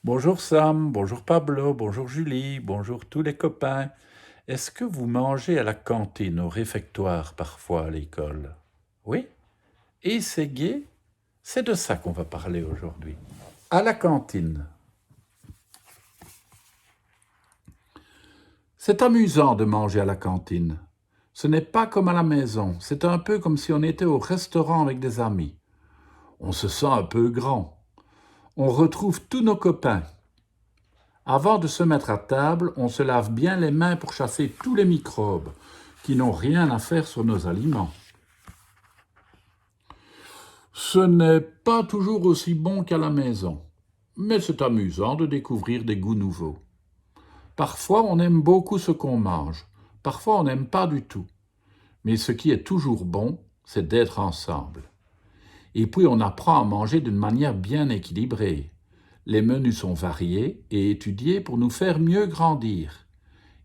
Bonjour Sam, bonjour Pablo, bonjour Julie, bonjour tous les copains. Est-ce que vous mangez à la cantine, au réfectoire parfois à l'école? Oui? Et c'est gai? C'est de ça qu'on va parler aujourd'hui. À la cantine. C'est amusant de manger à la cantine. Ce n'est pas comme à la maison, c'est un peu comme si on était au restaurant avec des amis. On se sent un peu grand. On retrouve tous nos copains. Avant de se mettre à table, on se lave bien les mains pour chasser tous les microbes qui n'ont rien à faire sur nos aliments. Ce n'est pas toujours aussi bon qu'à la maison, mais c'est amusant de découvrir des goûts nouveaux. Parfois, on aime beaucoup ce qu'on mange, parfois on n'aime pas du tout. Mais ce qui est toujours bon, c'est d'être ensemble. Et puis on apprend à manger d'une manière bien équilibrée. Les menus sont variés et étudiés pour nous faire mieux grandir.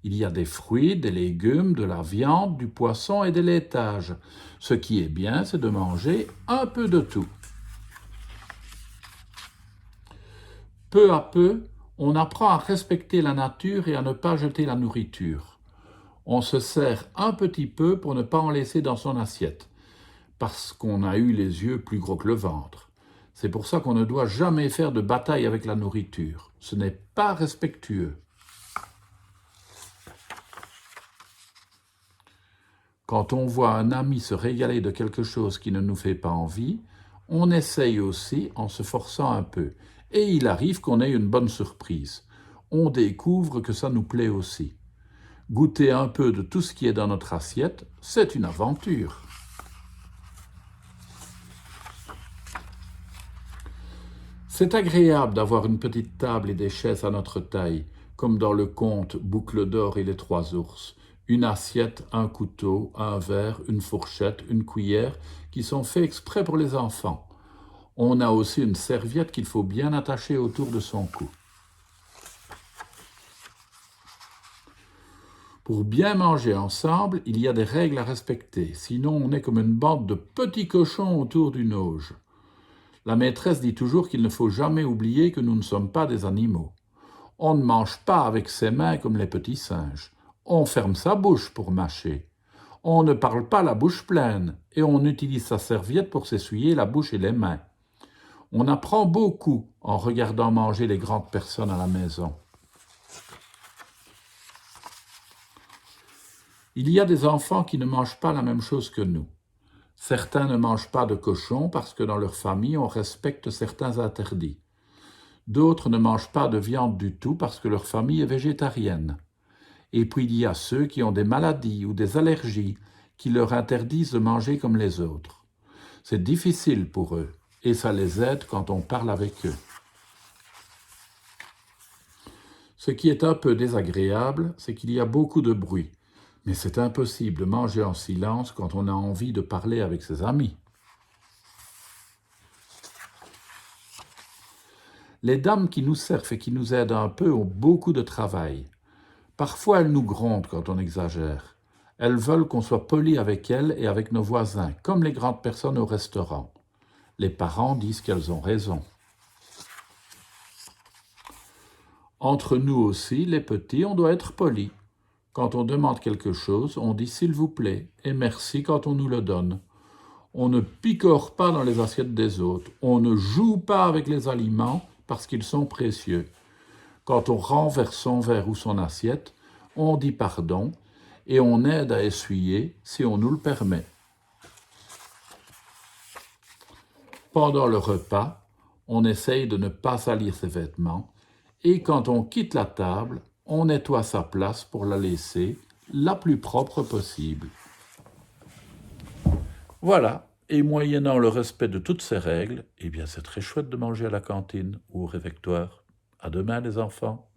Il y a des fruits, des légumes, de la viande, du poisson et des laitages. Ce qui est bien, c'est de manger un peu de tout. Peu à peu, on apprend à respecter la nature et à ne pas jeter la nourriture. On se sert un petit peu pour ne pas en laisser dans son assiette, parce qu'on a eu les yeux plus gros que le ventre. C'est pour ça qu'on ne doit jamais faire de bataille avec la nourriture. Ce n'est pas respectueux. Quand on voit un ami se régaler de quelque chose qui ne nous fait pas envie, on essaye aussi en se forçant un peu. Et il arrive qu'on ait une bonne surprise. On découvre que ça nous plaît aussi. Goûter un peu de tout ce qui est dans notre assiette, c'est une aventure. C'est agréable d'avoir une petite table et des chaises à notre taille, comme dans le conte Boucle d'or et les trois ours. Une assiette, un couteau, un verre, une fourchette, une cuillère, qui sont faits exprès pour les enfants. On a aussi une serviette qu'il faut bien attacher autour de son cou. Pour bien manger ensemble, il y a des règles à respecter, sinon on est comme une bande de petits cochons autour d'une auge. La maîtresse dit toujours qu'il ne faut jamais oublier que nous ne sommes pas des animaux. On ne mange pas avec ses mains comme les petits singes. On ferme sa bouche pour mâcher. On ne parle pas la bouche pleine et on utilise sa serviette pour s'essuyer la bouche et les mains. On apprend beaucoup en regardant manger les grandes personnes à la maison. Il y a des enfants qui ne mangent pas la même chose que nous. Certains ne mangent pas de cochon parce que dans leur famille on respecte certains interdits. D'autres ne mangent pas de viande du tout parce que leur famille est végétarienne. Et puis il y a ceux qui ont des maladies ou des allergies qui leur interdisent de manger comme les autres. C'est difficile pour eux et ça les aide quand on parle avec eux. Ce qui est un peu désagréable, c'est qu'il y a beaucoup de bruit. Mais c'est impossible de manger en silence quand on a envie de parler avec ses amis. Les dames qui nous servent et qui nous aident un peu ont beaucoup de travail. Parfois, elles nous grondent quand on exagère. Elles veulent qu'on soit poli avec elles et avec nos voisins, comme les grandes personnes au restaurant. Les parents disent qu'elles ont raison. Entre nous aussi, les petits, on doit être poli. Quand on demande quelque chose, on dit s'il vous plaît et merci quand on nous le donne. On ne picore pas dans les assiettes des autres. On ne joue pas avec les aliments parce qu'ils sont précieux. Quand on renverse son verre ou son assiette, on dit pardon et on aide à essuyer si on nous le permet. Pendant le repas, on essaye de ne pas salir ses vêtements et quand on quitte la table, on nettoie sa place pour la laisser la plus propre possible. Voilà, et moyennant le respect de toutes ces règles, eh bien c'est très chouette de manger à la cantine ou au réfectoire. À demain les enfants.